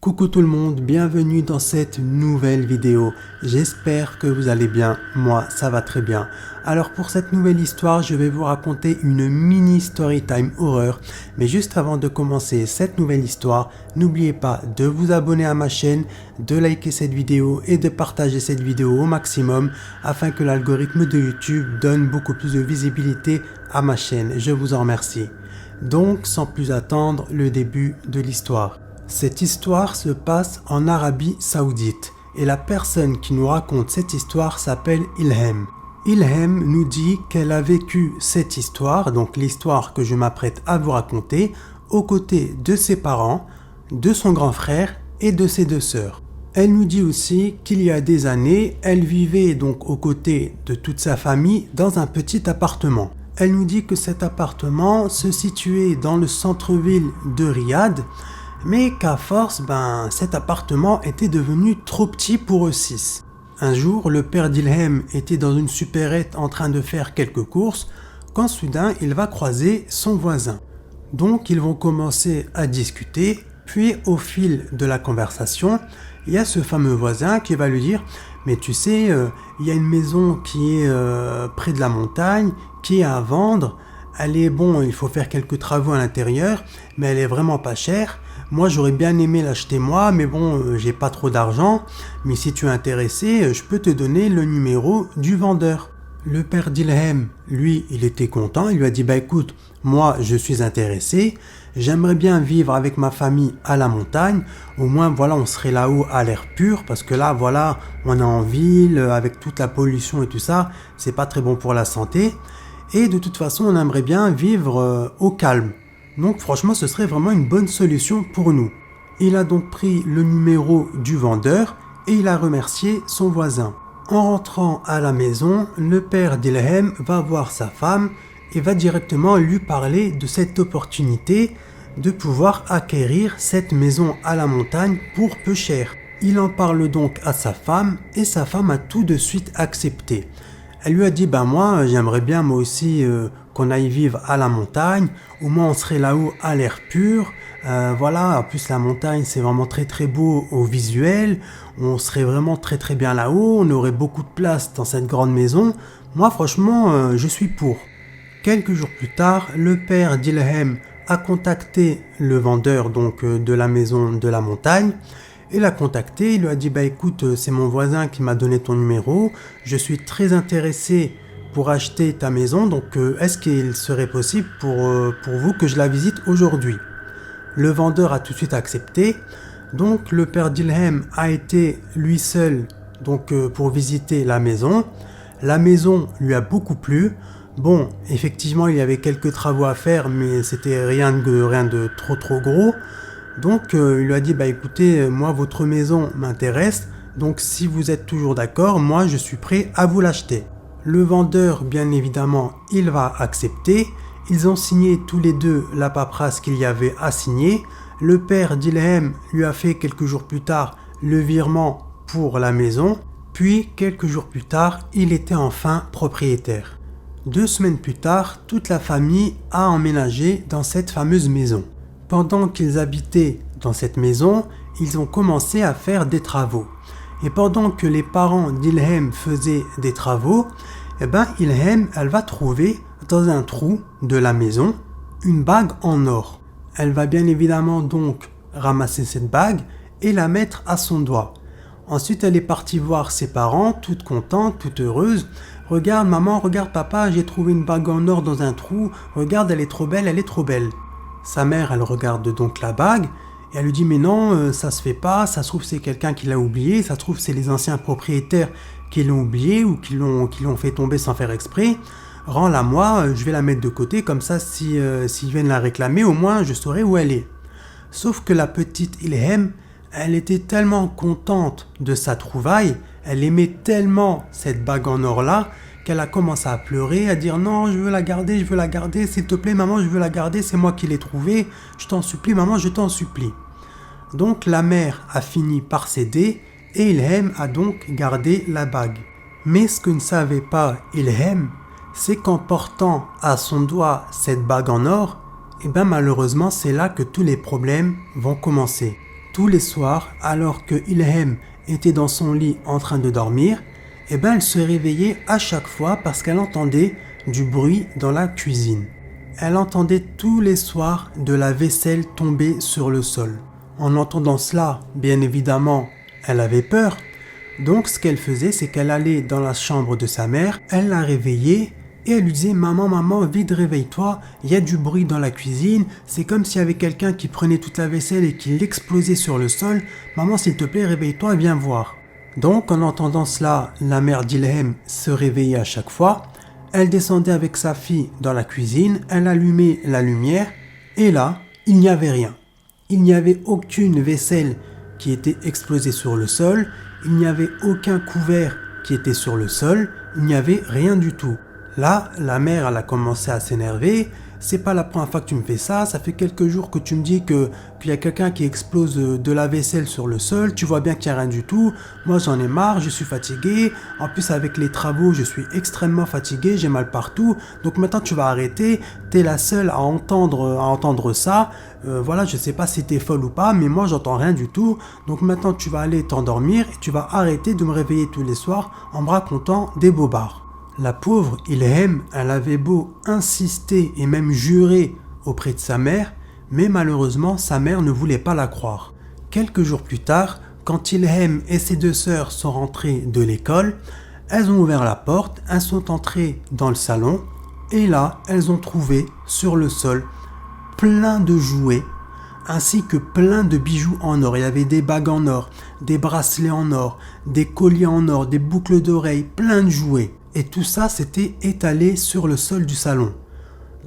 Coucou tout le monde, bienvenue dans cette nouvelle vidéo. J'espère que vous allez bien, moi ça va très bien. Alors pour cette nouvelle histoire, je vais vous raconter une mini story time horreur. Mais juste avant de commencer cette nouvelle histoire, n'oubliez pas de vous abonner à ma chaîne, de liker cette vidéo et de partager cette vidéo au maximum afin que l'algorithme de YouTube donne beaucoup plus de visibilité à ma chaîne. Je vous en remercie. Donc sans plus attendre, le début de l'histoire. Cette histoire se passe en Arabie Saoudite et la personne qui nous raconte cette histoire s'appelle Ilham. Ilham nous dit qu'elle a vécu cette histoire, donc l'histoire que je m'apprête à vous raconter, aux côtés de ses parents, de son grand frère et de ses deux sœurs. Elle nous dit aussi qu'il y a des années, elle vivait donc aux côtés de toute sa famille dans un petit appartement. Elle nous dit que cet appartement se situait dans le centre-ville de Riyad, mais qu'à force, cet appartement était devenu trop petit pour eux six. Un jour, le père d'Ilham était dans une supérette en train de faire quelques courses, quand soudain il va croiser son voisin. Donc ils vont commencer à discuter, puis au fil de la conversation, il y a ce fameux voisin qui va lui dire « Mais tu sais, il y a une maison qui est près de la montagne, qui est à vendre, elle est bon, il faut faire quelques travaux à l'intérieur, mais elle est vraiment pas chère. Moi, j'aurais bien aimé l'acheter moi, mais bon, j'ai pas trop d'argent. Mais si tu es intéressé, je peux te donner le numéro du vendeur. » Le père d'Ilham, lui, il était content. Il lui a dit, écoute, moi, je suis intéressé. J'aimerais bien vivre avec ma famille à la montagne. Au moins, voilà, on serait là-haut à l'air pur. Parce que là, voilà, on est en ville, avec toute la pollution et tout ça. C'est pas très bon pour la santé. Et de toute façon, on aimerait bien vivre au calme. Donc franchement, ce serait vraiment une bonne solution pour nous. Il a donc pris le numéro du vendeur et il a remercié son voisin. En rentrant à la maison, le père d'Ilham va voir sa femme et va directement lui parler de cette opportunité de pouvoir acquérir cette maison à la montagne pour peu cher. Il en parle donc à sa femme et sa femme a tout de suite accepté. Elle lui a dit, moi j'aimerais bien moi aussi qu'on aille vivre à la montagne, au moins on serait là-haut à l'air pur, voilà, en plus la montagne c'est vraiment très très beau au visuel, on serait vraiment très très bien là-haut, on aurait beaucoup de place dans cette grande maison, moi franchement je suis pour. Quelques jours plus tard, le père d'Ilham a contacté le vendeur donc de la maison de la montagne. Il l'a contacté, il lui a dit écoute, c'est mon voisin qui m'a donné ton numéro, je suis très intéressé pour acheter ta maison, donc est-ce qu'il serait possible pour vous que je la visite aujourd'hui? Le vendeur a tout de suite accepté, donc le père d'Ilham a été lui seul donc, pour visiter la maison. La maison lui a beaucoup plu. Bon, effectivement il y avait quelques travaux à faire, mais c'était rien de trop gros. Donc il lui a dit écoutez, moi votre maison m'intéresse, donc si vous êtes toujours d'accord, moi je suis prêt à vous l'acheter. Le vendeur, bien évidemment, il va accepter. Ils ont signé tous les deux la paperasse qu'il y avait à signer. Le père d'Ilham lui a fait quelques jours plus tard le virement pour la maison. Puis quelques jours plus tard, il était enfin propriétaire. 2 semaines plus tard, toute la famille a emménagé dans cette fameuse maison. Pendant qu'ils habitaient dans cette maison, ils ont commencé à faire des travaux. Et pendant que les parents d'Ilham faisaient des travaux, Ilham, elle va trouver dans un trou de la maison une bague en or. Elle va bien évidemment donc ramasser cette bague et la mettre à son doigt. Ensuite, elle est partie voir ses parents, toute contente, toute heureuse. « Regarde maman, regarde papa, j'ai trouvé une bague en or dans un trou. Regarde, elle est trop belle, elle est trop belle. » Sa mère, elle regarde donc la bague et elle lui dit « Mais non, ça se fait pas, ça se trouve c'est quelqu'un qui l'a oublié, ça se trouve c'est les anciens propriétaires qui l'ont oublié ou qui l'ont fait tomber sans faire exprès. Rends-la moi, je vais la mettre de côté, comme ça s'ils viennent la réclamer, au moins je saurai où elle est. » Sauf que la petite Ilham, elle était tellement contente de sa trouvaille, elle aimait tellement cette bague en or là, qu'elle a commencé à pleurer, à dire « Non, je veux la garder, s'il te plaît maman, je veux la garder, c'est moi qui l'ai trouvée, je t'en supplie maman, je t'en supplie. » Donc la mère a fini par céder et Ilham a donc gardé la bague. Mais ce que ne savait pas Ilham, c'est qu'en portant à son doigt cette bague en or, malheureusement c'est là que tous les problèmes vont commencer. tous les soirs, alors que Ilhem était dans son lit en train de dormir, elle se réveillait à chaque fois parce qu'elle entendait du bruit dans la cuisine. Elle entendait tous les soirs de la vaisselle tomber sur le sol. En entendant cela, bien évidemment, elle avait peur. Donc ce qu'elle faisait, c'est qu'elle allait dans la chambre de sa mère, elle la réveillait et elle lui disait « Maman, vite réveille-toi, il y a du bruit dans la cuisine, c'est comme s'il y avait quelqu'un qui prenait toute la vaisselle et qui l'explosait sur le sol. Maman, s'il te plaît, réveille-toi et viens voir. » Donc en entendant cela, la mère d'Ilhem se réveillait à chaque fois. Elle descendait avec sa fille dans la cuisine, elle allumait la lumière et là, il n'y avait rien. Il n'y avait aucune vaisselle qui était explosée sur le sol, il n'y avait aucun couvert qui était sur le sol, il n'y avait rien du tout. Là, la mère, elle a commencé à s'énerver. C'est pas la première fois que tu me fais ça. Ça fait quelques jours que tu me dis qu'il y a quelqu'un qui explose de la vaisselle sur le sol. Tu vois bien qu'il n'y a rien du tout. Moi, j'en ai marre, je suis fatigué. En plus, avec les travaux, je suis extrêmement fatigué. J'ai mal partout. Donc maintenant, tu vas arrêter. T'es la seule à entendre ça. Voilà, je sais pas si t'es folle ou pas, mais moi, j'entends rien du tout. Donc maintenant, tu vas aller t'endormir et tu vas arrêter de me réveiller tous les soirs en me racontant des bobards. La pauvre Ilhem, elle avait beau insister et même jurer auprès de sa mère, mais malheureusement sa mère ne voulait pas la croire. Quelques jours plus tard, quand Ilhem et ses deux sœurs sont rentrées de l'école, elles ont ouvert la porte, elles sont entrées dans le salon et là, elles ont trouvé sur le sol plein de jouets ainsi que plein de bijoux en or. Il y avait des bagues en or, des bracelets en or, des colliers en or, des boucles d'oreilles, plein de jouets. Et tout ça, c'était étalé sur le sol du salon.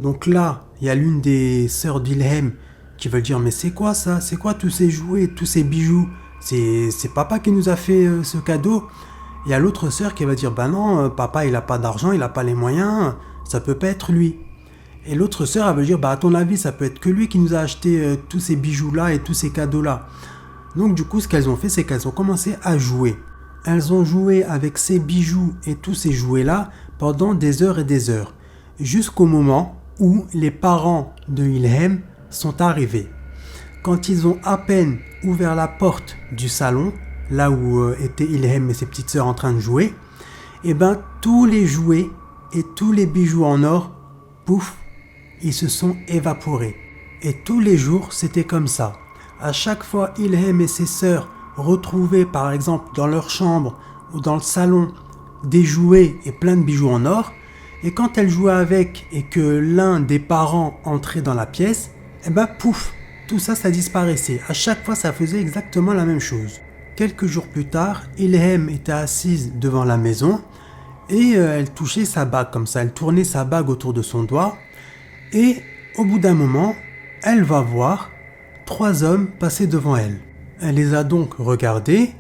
Donc là, il y a l'une des sœurs d'Ilhem qui veut dire « Mais c'est quoi ça? C'est quoi tous ces jouets, tous ces bijoux? C'est papa qui nous a fait ce cadeau ?» Il y a l'autre sœur qui va dire « Bah non, papa il a pas d'argent, il a pas les moyens, ça peut pas être lui. » Et l'autre sœur, elle veut dire « Bah à ton avis, ça peut être que lui qui nous a acheté tous ces bijoux-là et tous ces cadeaux-là. » Donc du coup, ce qu'elles ont fait, c'est qu'elles ont commencé à jouer. Elles ont joué avec ces bijoux et tous ces jouets-là pendant des heures et des heures, jusqu'au moment où les parents de Ilhem sont arrivés. Quand ils ont à peine ouvert la porte du salon, là où étaient Ilhem et ses petites sœurs en train de jouer, tous les jouets et tous les bijoux en or, pouf, ils se sont évaporés. Et tous les jours, c'était comme ça. À chaque fois, Ilhem et ses sœurs retrouvaient par exemple dans leur chambre ou dans le salon des jouets et plein de bijoux en or, et quand elles jouaient avec et que l'un des parents entrait dans la pièce, pouf, tout ça, ça disparaissait. À chaque fois, ça faisait exactement la même chose. Quelques jours plus tard, Ilhem était assise devant la maison et elle touchait sa bague comme ça, elle tournait sa bague autour de son doigt et au bout d'un moment, elle va voir 3 hommes passer devant elle. Elle les a donc regardés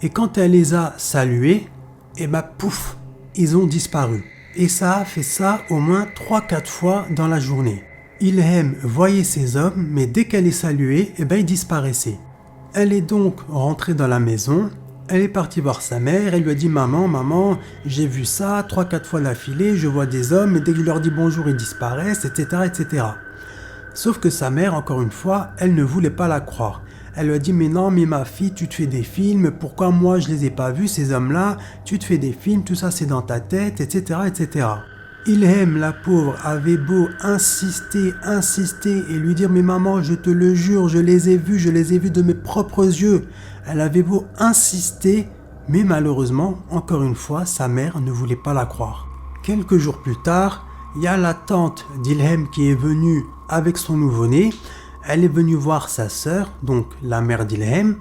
et quand elle les a salués, pouf, ils ont disparu. Et ça a fait ça au moins 3-4 fois dans la journée. Ilhem voyait ces hommes, mais dès qu'elle les saluait, ils disparaissaient. Elle est donc rentrée dans la maison, elle est partie voir sa mère, elle lui a dit « Maman, j'ai vu ça 3-4 fois d'affilée, je vois des hommes, et dès que je leur dis bonjour, ils disparaissent, etc. etc. » Sauf que sa mère, encore une fois, elle ne voulait pas la croire. Elle lui a dit « Mais non, mais ma fille, tu te fais des films, pourquoi moi je les ai pas vus, ces hommes-là, tu te fais des films, tout ça c'est dans ta tête, etc. etc. » Ilhem, la pauvre, avait beau insister et lui dire « Mais maman, je te le jure, je les ai vus de mes propres yeux. » Elle avait beau insister, mais malheureusement, encore une fois, sa mère ne voulait pas la croire. Quelques jours plus tard, il y a la tante d'Ilhem qui est venue avec son nouveau-né. Elle est venue voir sa sœur, donc la mère d'Ilhem.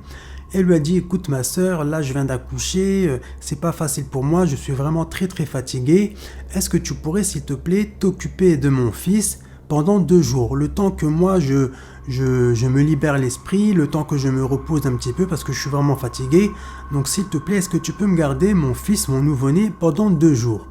Elle lui a dit « Écoute ma sœur, là je viens d'accoucher, c'est pas facile pour moi, je suis vraiment très fatiguée. Est-ce que tu pourrais s'il te plaît t'occuper de mon fils pendant 2 jours, le temps que moi je me libère l'esprit, le temps que je me repose un petit peu parce que je suis vraiment fatiguée. Donc s'il te plaît, est-ce que tu peux me garder mon fils, mon nouveau-né pendant 2 jours ?»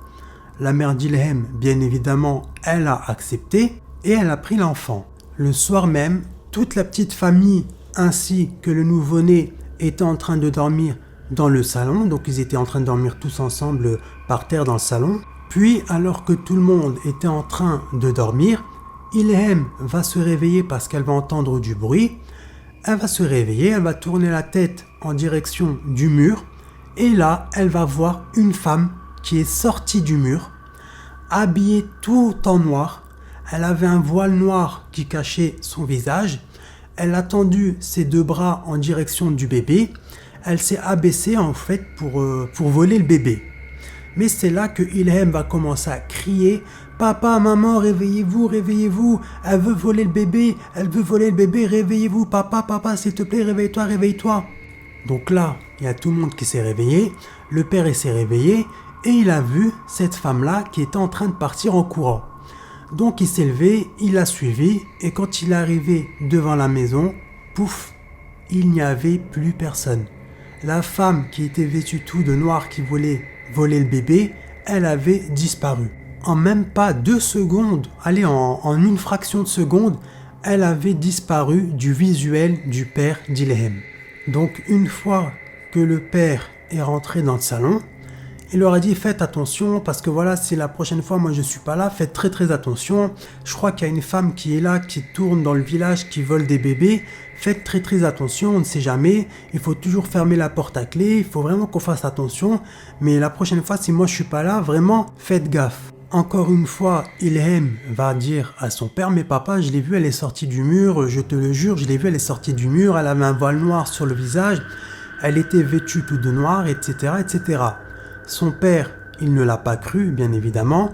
La mère d'Ilhem, bien évidemment, elle a accepté et elle a pris l'enfant. Le soir même, toute la petite famille ainsi que le nouveau-né étaient en train de dormir dans le salon. Donc ils étaient en train de dormir tous ensemble par terre dans le salon. Puis alors que tout le monde était en train de dormir, Ilhem va se réveiller parce qu'elle va entendre du bruit. elle va se réveiller, elle va tourner la tête en direction du mur et là, elle va voir une femme qui est sortie du mur, habillée tout en noir. Elle avait un voile noir qui cachait son visage. Elle a tendu ses deux bras en direction du bébé. Elle s'est abaissée en fait pour voler le bébé. Mais c'est là que Ilham va commencer à crier « Papa, maman, réveillez-vous, réveillez-vous, elle veut voler le bébé, réveillez-vous, papa, papa, s'il te plaît, réveille-toi, réveille-toi » Donc là, il y a tout le monde qui s'est réveillé, le père s'est réveillé et il a vu cette femme-là qui était en train de partir en courant. Donc il s'est levé, il l'a suivi et quand il est arrivé devant la maison, pouf, il n'y avait plus personne. La femme qui était vêtue tout de noir qui voulait voler le bébé, elle avait disparu. En même pas 2 secondes, en une fraction de seconde, elle avait disparu du visuel du père d'Ilham. Donc une fois que le père est rentré dans le salon, il leur a dit faites attention parce que voilà, si la prochaine fois moi je suis pas là, faites très très attention. Je crois qu'il y a une femme qui est là, qui tourne dans le village, qui vole des bébés. Faites très très attention, on ne sait jamais. Il faut toujours fermer la porte à clé, il faut vraiment qu'on fasse attention. Mais la prochaine fois, si moi je suis pas là, vraiment faites gaffe. Encore une fois, Ilham va dire à son père, mais papa, je l'ai vue, elle est sortie du mur, je te le jure, je l'ai vue, elle est sortie du mur, elle avait un voile noir sur le visage, elle était vêtue tout de noir, etc., etc. Son père, il ne l'a pas cru, bien évidemment.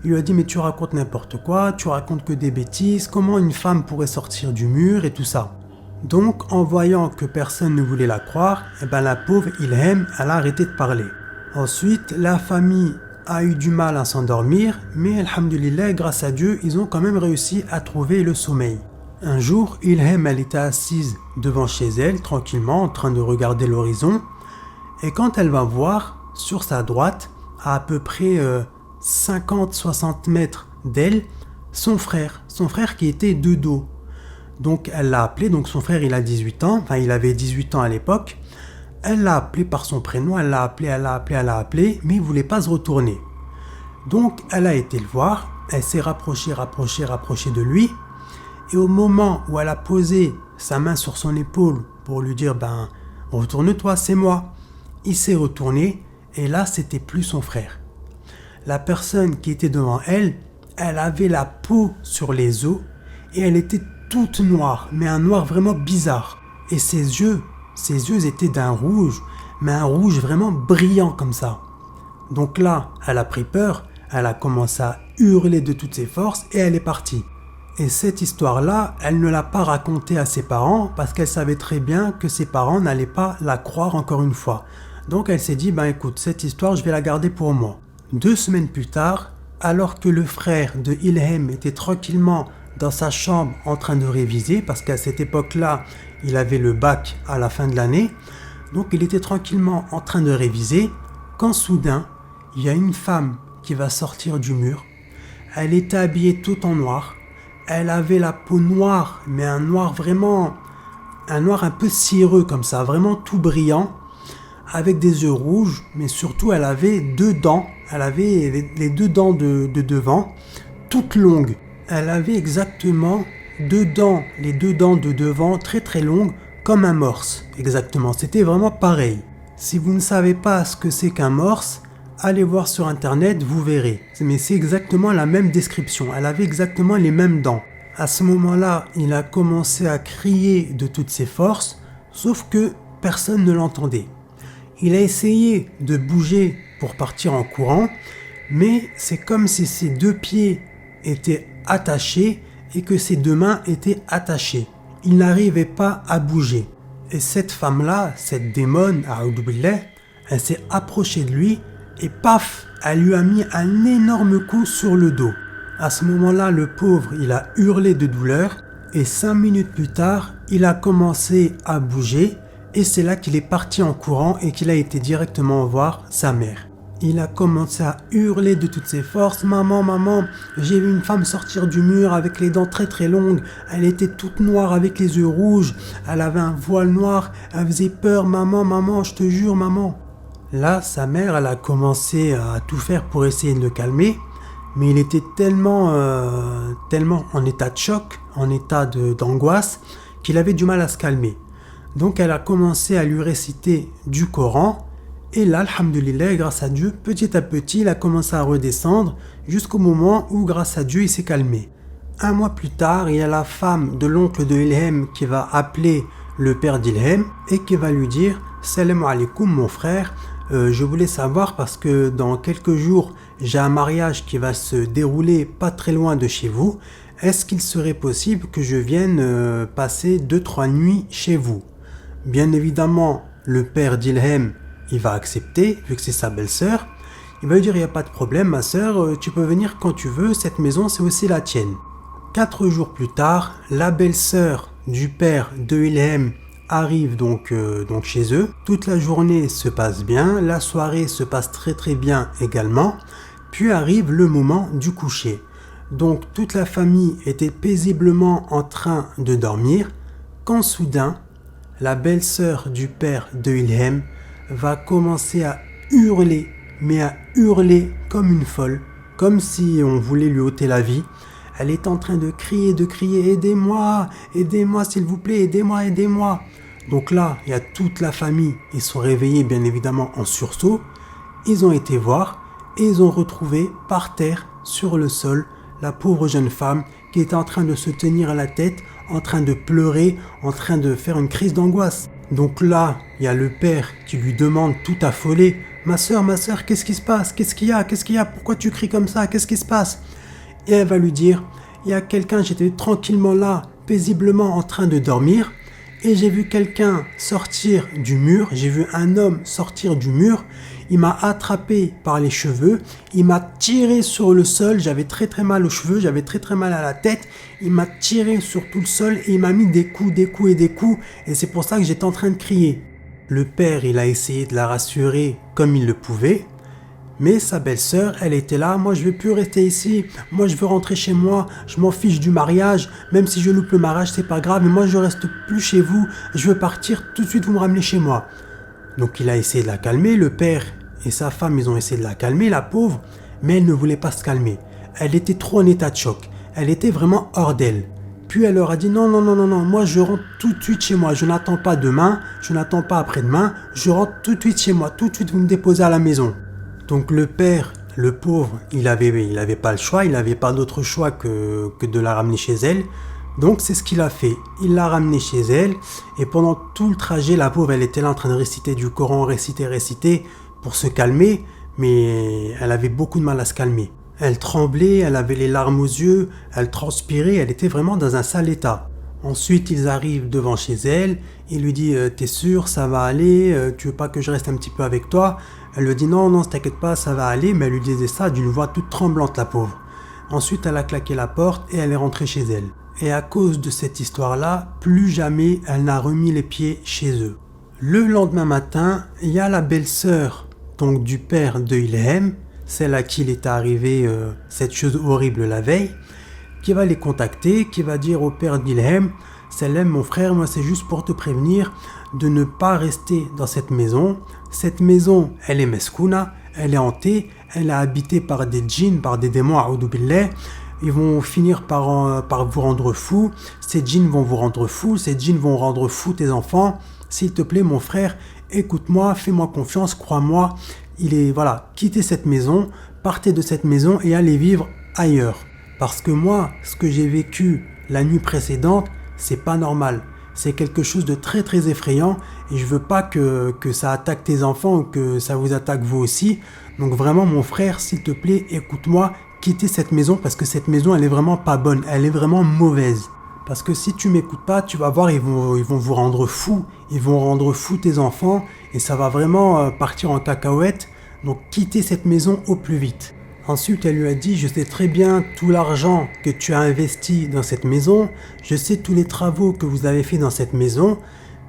Il lui a dit, mais tu racontes n'importe quoi, tu racontes que des bêtises, comment une femme pourrait sortir du mur et tout ça. Donc, en voyant que personne ne voulait la croire, la pauvre Ilham, elle a arrêté de parler. Ensuite, la famille a eu du mal à s'endormir, mais alhamdoulilah, grâce à Dieu, ils ont quand même réussi à trouver le sommeil. Un jour, Ilham, elle était assise devant chez elle, tranquillement, en train de regarder l'horizon, et quand elle va voir, sur sa droite, à peu près 50-60 mètres d'elle, son frère qui était de dos. Donc elle l'a appelé, donc son frère il a 18 ans, enfin il avait 18 ans à l'époque, elle l'a appelé par son prénom, elle l'a appelé, mais il ne voulait pas se retourner. Donc elle a été le voir, elle s'est rapprochée de lui, et au moment où elle a posé sa main sur son épaule pour lui dire « retourne-toi, c'est moi », il s'est retourné, et là c'était plus son frère. La personne qui était devant elle, elle avait la peau sur les os, et elle était toute noire, mais un noir vraiment bizarre. Et ses yeux étaient d'un rouge, mais un rouge vraiment brillant comme ça. Donc là, elle a pris peur, elle a commencé à hurler de toutes ses forces et elle est partie. Et cette histoire-là, elle ne l'a pas racontée à ses parents parce qu'elle savait très bien que ses parents n'allaient pas la croire encore une fois. Donc elle s'est dit, écoute, cette histoire, je vais la garder pour moi. 2 semaines plus tard, alors que le frère de Ilham était tranquillement dans sa chambre en train de réviser, parce qu'à cette époque-là, il avait le bac à la fin de l'année, donc il était tranquillement en train de réviser, quand soudain, il y a une femme qui va sortir du mur. Elle était habillée tout en noir, elle avait la peau noire, mais un noir un peu cireux comme ça, vraiment tout brillant, avec des yeux rouges, mais surtout elle avait 2 dents, elle avait les 2 dents de devant, toutes longues. Elle avait exactement 2 dents, les 2 dents de devant très très longues, comme un morse, exactement, c'était vraiment pareil. Si vous ne savez pas ce que c'est qu'un morse, allez voir sur internet, vous verrez. Mais c'est exactement la même description, elle avait exactement les mêmes dents. À ce moment-là, il a commencé à crier de toutes ses forces, sauf que personne ne l'entendait. Il a essayé de bouger pour partir en courant, mais c'est comme si ses 2 pieds étaient attachés et que ses 2 mains étaient attachées. Il n'arrivait pas à bouger. Et cette femme-là, cette démone, elle s'est approchée de lui et paf, elle lui a mis un énorme coup sur le dos. À ce moment-là, le pauvre, il a hurlé de douleur et 5 minutes plus tard, il a commencé à bouger et c'est là qu'il est parti en courant et qu'il a été directement voir sa mère. Il a commencé à hurler de toutes ses forces. « Maman, maman, j'ai vu une femme sortir du mur avec les dents très très longues. Elle était toute noire avec les yeux rouges. Elle avait un voile noir. Elle faisait peur. Maman, maman, je te jure, maman. » Là, sa mère, elle a commencé à tout faire pour essayer de le calmer. Mais il était tellement en état de choc, en état d'angoisse, qu'il avait du mal à se calmer. Donc elle a commencé à lui réciter du Coran. Et là, alhamdoulilah, grâce à Dieu, petit à petit, il a commencé à redescendre jusqu'au moment où, grâce à Dieu, il s'est calmé. Un mois plus tard, il y a la femme de l'oncle de Ilhem qui va appeler le père d'Ilhem et qui va lui dire « Salam alaikum mon frère, je voulais savoir parce que dans quelques jours, j'ai un mariage qui va se dérouler pas très loin de chez vous. Est-ce qu'il serait possible que je vienne passer 2-3 nuits chez vous ?» Bien évidemment, le père d'Ilhem, il va accepter, vu que c'est sa belle-sœur. Il va lui dire, il n'y a pas de problème, ma sœur, tu peux venir quand tu veux, cette maison, c'est aussi la tienne. 4 jours plus tard, la belle-sœur du père de Ilhem arrive donc chez eux. Toute la journée se passe bien, la soirée se passe très très bien également. Puis arrive le moment du coucher. Donc toute la famille était paisiblement en train de dormir, quand soudain, la belle-sœur du père de Ilhem va commencer à hurler, mais à hurler comme une folle, comme si on voulait lui ôter la vie. Elle est en train de crier, aidez-moi, aidez-moi s'il vous plaît, aidez-moi, aidez-moi. Donc là, il y a toute la famille, ils sont réveillés bien évidemment en sursaut. Ils ont été voir et ils ont retrouvé par terre, sur le sol, la pauvre jeune femme qui était en train de se tenir à la tête, en train de pleurer, en train de faire une crise d'angoisse. Donc là, il y a le père qui lui demande tout affolé, ma sœur, qu'est-ce qui se passe? Qu'est-ce qu'il y a? Pourquoi tu cries comme ça? Qu'est-ce qui se passe? Et elle va lui dire, il y a quelqu'un, j'étais tranquillement là, paisiblement en train de dormir, et j'ai vu quelqu'un sortir du mur, j'ai vu un homme sortir du mur, il m'a attrapé par les cheveux, il m'a tiré sur le sol, j'avais très très mal aux cheveux, j'avais très très mal à la tête, il m'a tiré sur tout le sol et il m'a mis des coups, et c'est pour ça que j'étais en train de crier. Le père, il a essayé de la rassurer comme il le pouvait, mais sa belle-sœur, elle était là, moi je veux plus rester ici, moi je veux rentrer chez moi, je m'en fiche du mariage, même si je loupe le mariage c'est pas grave, mais moi je reste plus chez vous, je veux partir, tout de suite vous me ramenez chez moi. Donc il a essayé de la calmer, le père et sa femme ils ont essayé de la calmer, la pauvre, mais elle ne voulait pas se calmer. Elle était trop en état de choc, elle était vraiment hors d'elle. Puis elle leur a dit non, moi je rentre tout de suite chez moi, je n'attends pas demain, je n'attends pas après-demain, je rentre tout de suite chez moi, tout de suite vous me déposez à la maison. Donc le père, le pauvre, il avait pas le choix, il n'avait pas d'autre choix que de la ramener chez elle. Donc c'est ce qu'il a fait, il l'a ramenée chez elle et pendant tout le trajet, la pauvre, elle était là en train de réciter du Coran, réciter pour se calmer, mais elle avait beaucoup de mal à se calmer. Elle tremblait, elle avait les larmes aux yeux, elle transpirait, elle était vraiment dans un sale état. Ensuite, ils arrivent devant chez elle, il lui dit « T'es sûr, ça va aller, tu veux pas que je reste un petit peu avec toi ?» Elle lui dit « Non, t'inquiète pas, ça va aller », mais elle lui disait ça d'une voix toute tremblante, la pauvre. Ensuite, elle a claqué la porte et elle est rentrée chez elle. Et à cause de cette histoire-là, plus jamais elle n'a remis les pieds chez eux. Le lendemain matin, il y a la belle-sœur donc du père de Ilhem, celle à qui il est arrivé cette chose horrible la veille, qui va les contacter, qui va dire au père d'Ilhem « Salam mon frère, moi c'est juste pour te prévenir de ne pas rester dans cette maison. Cette maison, elle est meskouna, elle est hantée, elle est habitée par des djinns, par des démons, a'oudou billah. Ils vont finir par vous rendre fou. Ces djinns vont vous rendre fou, ces djinns vont rendre fou tes enfants. S'il te plaît mon frère, écoute-moi, fais-moi confiance, crois-moi. Quittez cette maison, partez de cette maison et allez vivre ailleurs. Parce que moi, ce que j'ai vécu la nuit précédente, c'est pas normal. C'est quelque chose de très très effrayant et je veux pas que ça attaque tes enfants ou que ça vous attaque vous aussi. Donc vraiment mon frère, s'il te plaît, écoute-moi, quittez cette maison parce que cette maison elle est vraiment pas bonne, elle est vraiment mauvaise. Parce que si tu m'écoutes pas, tu vas voir, ils vont vous rendre fou, ils vont rendre fou tes enfants et ça va vraiment partir en cacahuète. Donc quittez cette maison au plus vite. Ensuite, elle lui a dit, je sais très bien tout l'argent que tu as investi dans cette maison, je sais tous les travaux que vous avez fait dans cette maison,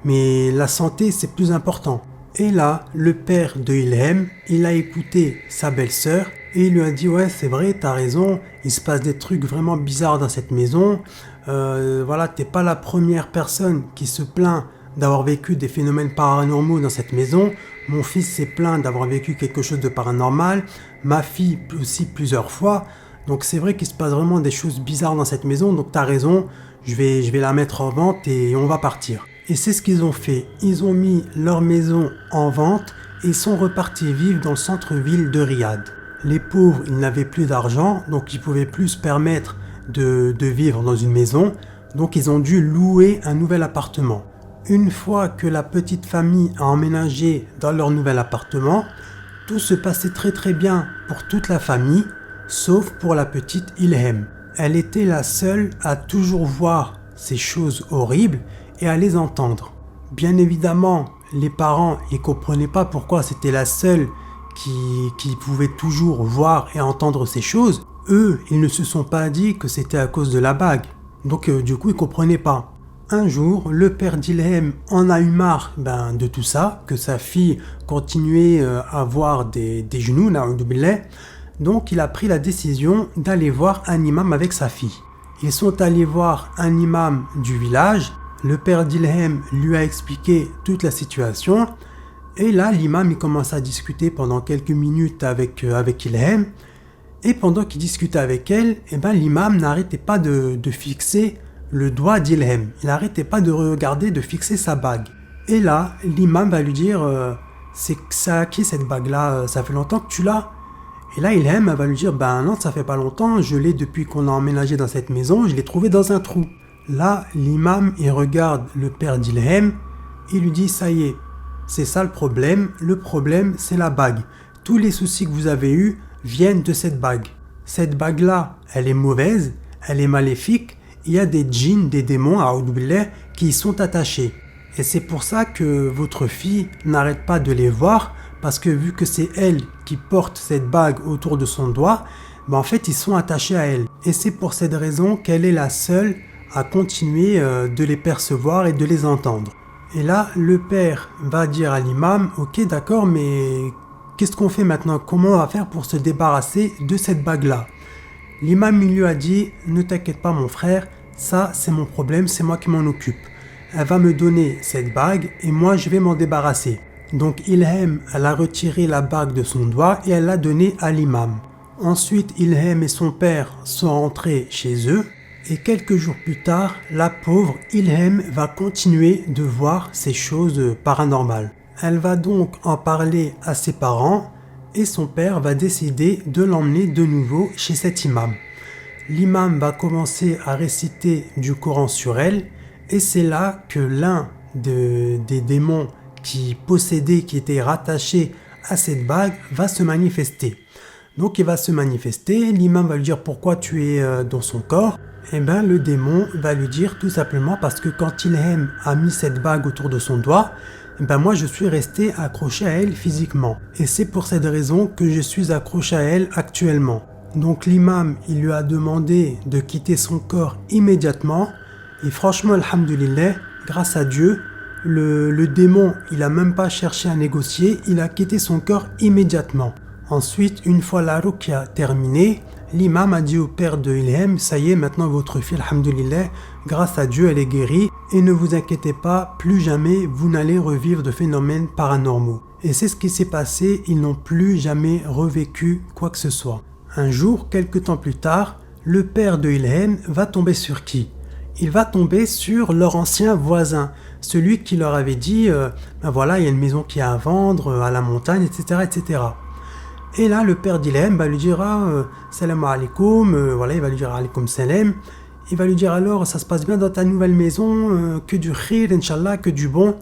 mais la santé c'est plus important. Et là, le père de Ilhem, il a écouté sa belle-sœur et il lui a dit, ouais c'est vrai, t'as raison, il se passe des trucs vraiment bizarres dans cette maison, t'es pas la première personne qui se plaint d'avoir vécu des phénomènes paranormaux dans cette maison. Mon fils s'est plaint d'avoir vécu quelque chose de paranormal, ma fille aussi plusieurs fois. Donc c'est vrai qu'il se passe vraiment des choses bizarres dans cette maison, donc t'as raison, je vais la mettre en vente et on va partir. Et c'est ce qu'ils ont fait. Ils ont mis leur maison en vente et sont repartis vivre dans le centre-ville de Riyad. Les pauvres, ils n'avaient plus d'argent, donc ils pouvaient plus se permettre de vivre dans une maison, donc ils ont dû louer un nouvel appartement. Une fois que la petite famille a emménagé dans leur nouvel appartement, tout se passait très bien pour toute la famille, sauf pour la petite Ilhem. Elle était la seule à toujours voir ces choses horribles et à les entendre. Bien évidemment, les parents ne comprenaient pas pourquoi c'était la seule qui pouvait toujours voir et entendre ces choses. Eux, ils ne se sont pas dit que c'était à cause de la bague. Donc du coup, ils ne comprenaient pas. Un jour, le père d'Ilhem en a eu marre de tout ça, que sa fille continuait à avoir des genoux, na'oudou billah. Donc il a pris la décision d'aller voir un imam avec sa fille. Ils sont allés voir un imam du village. Le père d'Ilhem lui a expliqué toute la situation. Et là, l'imam il commence à discuter pendant quelques minutes avec Ilhem. Et pendant qu'il discutait avec elle, l'imam n'arrêtait pas de fixer le doigt d'Ilhem. Il n'arrêtait pas de regarder, de fixer sa bague. Et là, l'imam va lui dire c'est ça qui cette bague-là, ça fait longtemps que tu l'as? Et là, Ilhem va lui dire non, ça fait pas longtemps, je l'ai depuis qu'on a emménagé dans cette maison, je l'ai trouvé dans un trou. Là, l'imam, il regarde le père d'Ilhem, il lui dit ça y est, c'est ça le problème c'est la bague. Tous les soucis que vous avez eus viennent de cette bague. Cette bague-là, elle est mauvaise, elle est maléfique, il y a des djinns, des démons, a'oudou billah, qui y sont attachés. Et c'est pour ça que votre fille n'arrête pas de les voir, parce que vu que c'est elle qui porte cette bague autour de son doigt, en fait ils sont attachés à elle. Et c'est pour cette raison qu'elle est la seule à continuer de les percevoir et de les entendre. Et là, le père va dire à l'imam, ok d'accord, mais qu'est-ce qu'on fait maintenant? Comment on va faire pour se débarrasser de cette bague-là? L'imam lui a dit, ne t'inquiète pas mon frère, ça c'est mon problème, c'est moi qui m'en occupe. Elle va me donner cette bague et moi je vais m'en débarrasser. Donc Ilhem, elle a retiré la bague de son doigt et elle l'a donnée à l'imam. Ensuite, Ilhem et son père sont rentrés chez eux et quelques jours plus tard, la pauvre Ilhem va continuer de voir ces choses paranormales. Elle va donc en parler à ses parents et son père va décider de l'emmener de nouveau chez cet imam. L'imam va commencer à réciter du Coran sur elle et c'est là que l'un des démons qui possédait, qui était rattaché à cette bague, va se manifester. Donc il va se manifester, l'imam va lui dire pourquoi tu es dans son corps. Et le démon va lui dire tout simplement parce que quand Ilhem a mis cette bague autour de son doigt, moi je suis resté accroché à elle physiquement. Et c'est pour cette raison que je suis accroché à elle actuellement. Donc l'imam, il lui a demandé de quitter son corps immédiatement. Et franchement, alhamdoulilah, grâce à Dieu, le démon, il a même pas cherché à négocier, il a quitté son corps immédiatement. Ensuite, une fois la ruqya terminée, l'imam a dit au père de Ilhem, ça y est, maintenant votre fille, alhamdoulilah, grâce à Dieu, elle est guérie, et ne vous inquiétez pas, plus jamais vous n'allez revivre de phénomènes paranormaux. Et c'est ce qui s'est passé, ils n'ont plus jamais revécu quoi que ce soit. Un jour, quelques temps plus tard, le père de Ilhem va tomber sur qui? Il va tomber sur leur ancien voisin, celui qui leur avait dit voilà, il y a une maison qui est à vendre à la montagne, etc. etc. Et là, le père d'Ilhem va lui dire salam alaikum, voilà, il va lui dire alaikum salam. Il va lui dire alors, ça se passe bien dans ta nouvelle maison, que du khir, Inch'Allah, que du bon.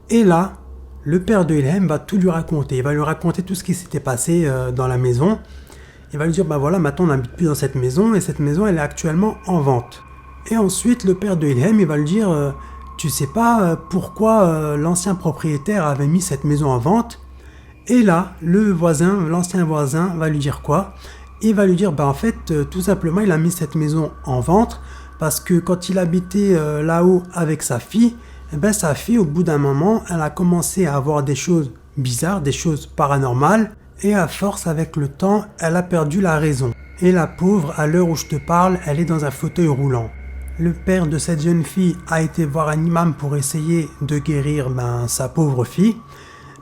Et là, le père de Ilhem va tout lui raconter. Il va lui raconter tout ce qui s'était passé dans la maison. Il va lui dire voilà, maintenant on n'habite plus dans cette maison et cette maison, elle est actuellement en vente. Et ensuite, le père de Ilhem, il va lui dire tu sais pas pourquoi l'ancien propriétaire avait mis cette maison en vente? Et là, l'ancien voisin va lui dire quoi? Il va lui dire en fait, tout simplement, il a mis cette maison en vente parce que quand il habitait là-haut avec sa fille, sa fille, au bout d'un moment, elle a commencé à avoir des choses bizarres, des choses paranormales, et à force, avec le temps, elle a perdu la raison. Et la pauvre, à l'heure où je te parle, elle est dans un fauteuil roulant. Le père de cette jeune fille a été voir un imam pour essayer de guérir sa pauvre fille.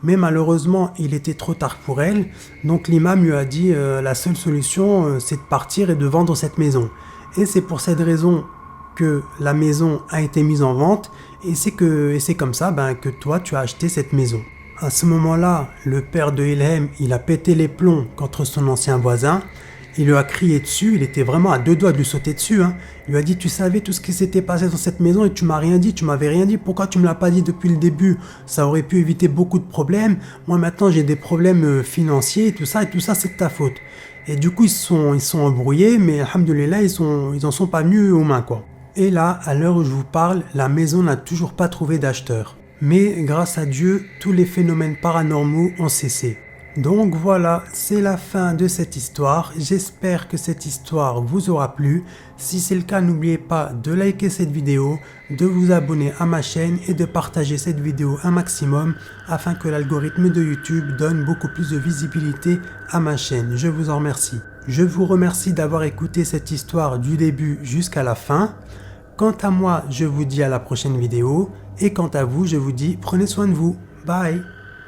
Mais malheureusement, il était trop tard pour elle. Donc l'imam lui a dit la seule solution, c'est de partir et de vendre cette maison. Et c'est pour cette raison que la maison a été mise en vente et c'est comme ça que toi tu as acheté cette maison. À ce moment-là, le père de Ilhem, il a pété les plombs contre son ancien voisin. Il lui a crié dessus, il était vraiment à deux doigts de lui sauter dessus. Il lui a dit, tu savais tout ce qui s'était passé dans cette maison et tu m'as rien dit, tu m'avais rien dit. Pourquoi tu me l'as pas dit depuis le début? Ça aurait pu éviter beaucoup de problèmes. Moi maintenant j'ai des problèmes financiers et tout ça c'est de ta faute. Et du coup ils sont embrouillés, mais alhamdoulilah ils en sont pas venus aux mains quoi. Et là, à l'heure où je vous parle, la maison n'a toujours pas trouvé d'acheteur. Mais grâce à Dieu, tous les phénomènes paranormaux ont cessé. Donc voilà, c'est la fin de cette histoire. J'espère que cette histoire vous aura plu. Si c'est le cas, n'oubliez pas de liker cette vidéo, de vous abonner à ma chaîne et de partager cette vidéo un maximum afin que l'algorithme de YouTube donne beaucoup plus de visibilité à ma chaîne. Je vous en remercie. Je vous remercie d'avoir écouté cette histoire du début jusqu'à la fin. Quant à moi, je vous dis à la prochaine vidéo. Et quant à vous, je vous dis prenez soin de vous. Bye.